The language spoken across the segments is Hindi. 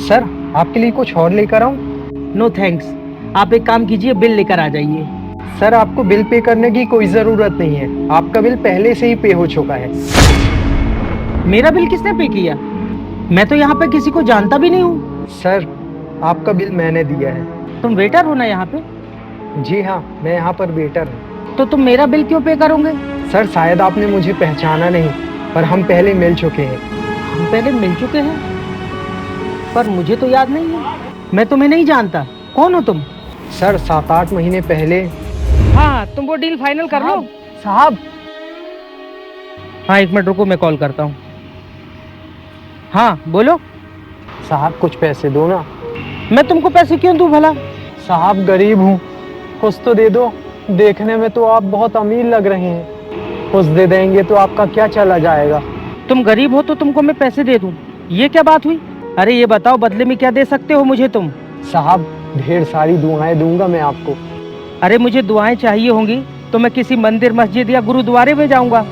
सर आपके लिए कुछ और लेकर आऊं? नो थैंक्स, आप एक काम कीजिए, बिल लेकर आ जाइए। सर आपको बिल पे करने की कोई जरूरत नहीं है, आपका बिल पहले से ही पे हो चुका है। मेरा बिल किसने पे किया? मैं तो यहाँ पे किसी को जानता भी नहीं हूँ। सर आपका बिल मैंने दिया है। तुम वेटर हो ना यहाँ पे? जी हाँ, मैं यहाँ पर वेटर हूँ। तो तुम मेरा बिल क्यों पे करोगे? सर शायद आपने मुझे पहचाना नहीं, पर हम पहले मिल चुके हैं। हम पहले मिल चुके हैं, पर मुझे तो याद नहीं है। मैं तुम्हें नहीं जानता, कौन हो तुम? सर 7-8 महीने पहले। हाँ, तुम वो डील फाइनल कर लो। साहब। हाँ, 1 मिनट रुको, मैं कॉल करता हूँ। हाँ बोलो। साहब कुछ पैसे दो ना। मैं तुमको पैसे क्यों दूं भला? साहब गरीब हूँ, कुछ तो दे दो। देखने में तो आप बहुत अमीर लग रहे हैं, कुछ दे देंगे तो आपका क्या चला जाएगा। तुम गरीब हो तो तुमको मैं पैसे दे दूं, ये क्या बात हुई? अरे ये बताओ, बदले में क्या दे सकते हो मुझे तुम? साहब ढेर सारी दुआएं दूंगा मैं आपको। अरे मुझे दुआएं चाहिए होंगी तो मैं किसी मंदिर, मस्जिद या गुरुद्वारे में जाऊंगा,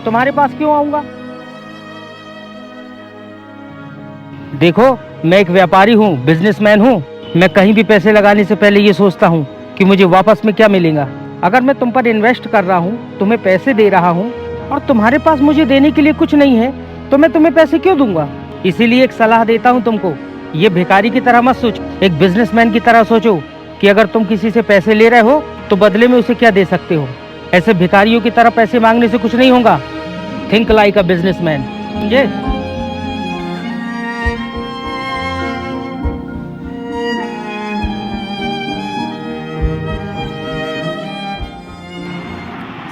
तुम्हारे पास क्यों आऊंगा? देखो, मैं एक व्यापारी हूँ, बिजनेसमैन हूँ। मैं कहीं भी पैसे लगाने से पहले ये सोचता हूँ कि मुझे वापस में क्या मिलेगा। अगर मैं तुम पर इन्वेस्ट कर रहा हूँ, तुम्हें पैसे दे रहा हूँ, और तुम्हारे पास मुझे देने के लिए कुछ नहीं है, तो मैं तुम्हें पैसे क्यों दूंगा? इसीलिए एक सलाह देता हूँ तुमको, ये भिखारी की तरह मत सोचो, एक बिजनेसमैन की तरह सोचो कि अगर तुम किसी से पैसे ले रहे हो तो बदले में उसे क्या दे सकते हो। ऐसे भिखारियों की तरह पैसे मांगने से कुछ नहीं होगा। थिंक लाइक अ बिजनेसमैन, समझे?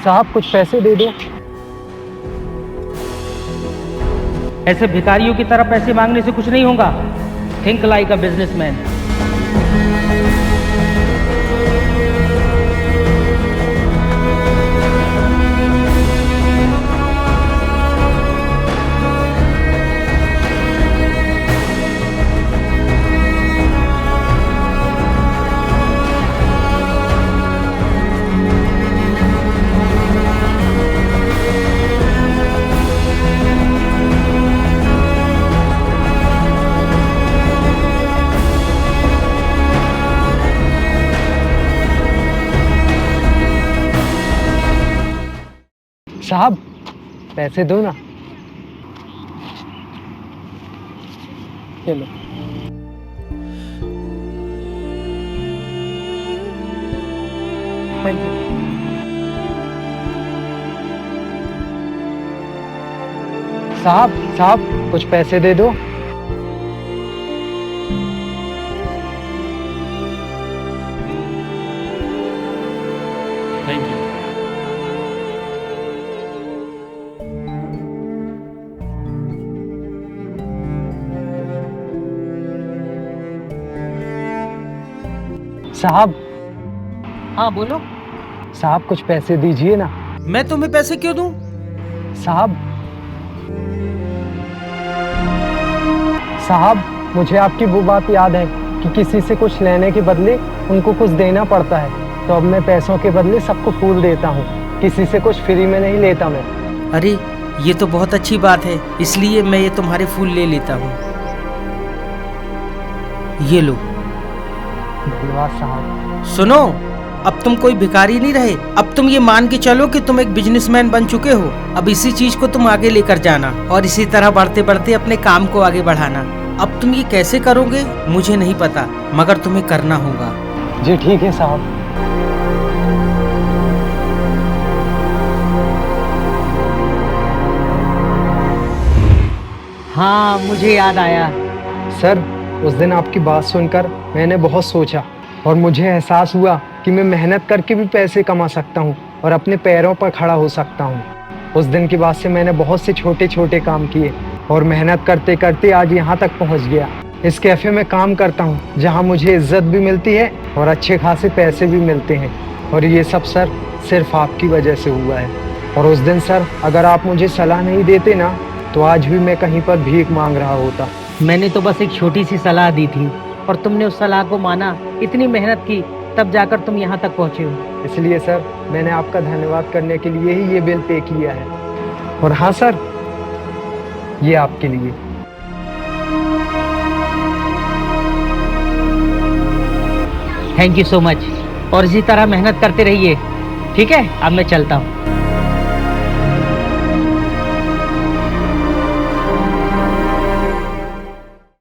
साहब कुछ पैसे दे दो। ऐसे भिखारियों की तरह पैसे मांगने से कुछ नहीं होगा। Think like a businessman. साहब पैसे दो ना। चलो। Thank you. साहब कुछ पैसे दे दो। Thank you. साहब। हाँ बोलो। साहब कुछ पैसे दीजिए ना। मैं तुम्हें पैसे क्यों दूं? साहब मुझे आपकी वो बात याद है कि किसी से कुछ लेने के बदले उनको कुछ देना पड़ता है, तो अब मैं पैसों के बदले सबको फूल देता हूँ, किसी से कुछ फ्री में नहीं लेता मैं। अरे ये तो बहुत अच्छी बात है, इसलिए मैं ये तुम्हारे फूल ले लेता हूँ। ये लो। धन्यवाद साहब। सुनो, अब तुम कोई भिखारी नहीं रहे, अब तुम ये मान के चलो कि तुम एक बिजनेसमैन बन चुके हो। अब इसी चीज को तुम आगे लेकर जाना और इसी तरह बढ़ते बढ़ते अपने काम को आगे बढ़ाना। अब तुम ये कैसे करोगे मुझे नहीं पता, मगर तुम्हें करना होगा। जी ठीक है साहब। हाँ मुझे याद आया। सर उस दिन आपकी बात सुनकर मैंने बहुत सोचा और मुझे एहसास हुआ कि मैं मेहनत करके भी पैसे कमा सकता हूँ और अपने पैरों पर खड़ा हो सकता हूँ। उस दिन के बाद से मैंने बहुत से छोटे छोटे काम किए और मेहनत करते करते आज यहाँ तक पहुँच गया। इस कैफ़े में काम करता हूँ जहाँ मुझे इज्जत भी मिलती है और अच्छे खासे पैसे भी मिलते हैं, और ये सब सर सिर्फ आपकी वजह से हुआ है। और उस दिन सर अगर आप मुझे सलाह नहीं देते ना तो आज भी मैं कहीं पर भीख मांग रहा होता। मैंने तो बस एक छोटी सी सलाह दी थी और तुमने उस सलाह को माना, इतनी मेहनत की, तब जाकर तुम यहाँ तक पहुँचे हो। इसलिए सर मैंने आपका धन्यवाद करने के लिए ही ये बिल पे किया है। और हाँ सर, ये आपके लिए। Thank you so much. और इसी तरह मेहनत करते रहिए। ठीक है, अब मैं चलता हूँ।